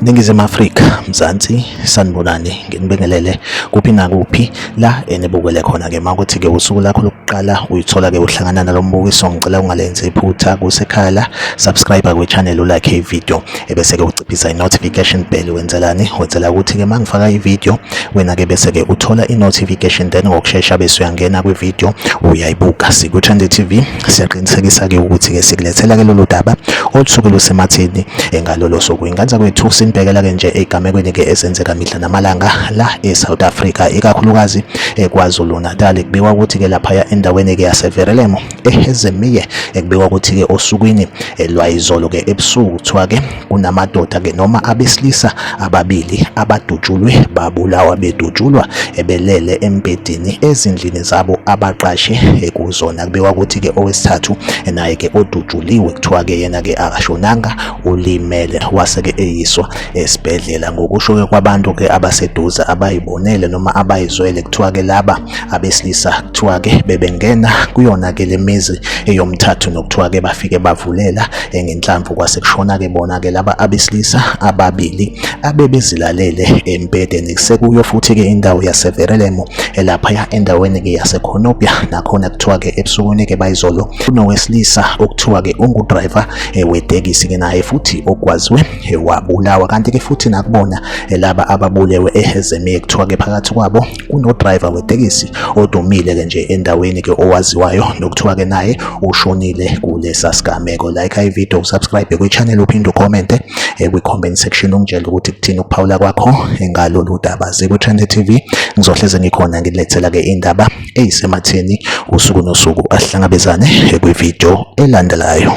Ningizimu Afrika, Mzansi, sanibonani, nginibingelele kuphi nakuphi la enibukele khona-ke makuthi-ke usuku lakho lokuqala uyithola-ke uhlangana nalo mbukiso, ngicela ungalenzi iphutha kusekhaya la, subscribe kwe-channel, ulike ivideo ebese-ke uciphisa i-notification bell. Wenzelani? Wenzela ukuthi-ke uma ngifaka ivideo wena-ke bese-ke uthola i-notification, then ngokushesha bese uyangena kwivideo uyayibuka. Siku-Trend TV siyaqinisekisa-ke ukuthi-ke sikulethela-ke lolu daba olusuke lusematheni ngalolo suku. Inganza kwethu sinibhekela-ke nje ey'gamekweni-ke ezenzeka mihla namalanga la e-South Africa, ikakhulukazi KwaZulu Natal. Kubikwa ukuthi-ke laphaya endaweni-ke yaseVerelemo eHezemiya, kubikwa ukuthi-ke osukwini lwayizolo-ke ebusuku kuthiwa-ke kunamadoda-ke noma abesilisa ababili abadutshulwe, babulawa bedutshulwa belele embedeni ezindlini zabo abaqashe kuzona. Kubikwa ukuthi-ke owesithathu naye-ke odutshuliwe kuthiwa-ke yena-ke akashonanga, ulimele, wase-ke eyiswa esibhedlela. Ngokusho-ke kwabantu-ke abaseduze abayibonele noma abayizwele, kuthiwa-ke laba abesilisa kuthiwa-ke bebengena kuyona-ke le mizi eyomthathu, nokuthiwa-ke bafike bavulela ngenhlamvu kwase kushona-ke bona-ke laba abesilisa ababili abebezilalele embedeni. Kusekuyo futhi-ke indawo yaseVerelemo laphaya endaweni-ke yaseKhonobya, nakhona kuthiwa-ke ebusukwini-ke bayizolo kunowesilisa okuthiwa-ke ungudrayiva wetekisi-ke naye futhi okwaziwe wabulawa. Kanti-ke futhi nakubona laba ababulewe eHezemiya kuthiwa-ke phakathi kwabo kunodrayiva wetekisi odumile-ke nje endaweni-ke owaziwayo, nokuthiwa-ke naye ushonile kulesa sigameko. Like ivideo, usubscribe kwi-channel, uphinde ucommente kwi-comment section ungitshela ukuthi kuthini ukuphawula kwakho ngalolu daba. Siku-Trend TV ngizohleze ngikhona ngilethela-ke indaba eyisematheni usuku nosuku. Asihlangabezane kwivideo elandelayo.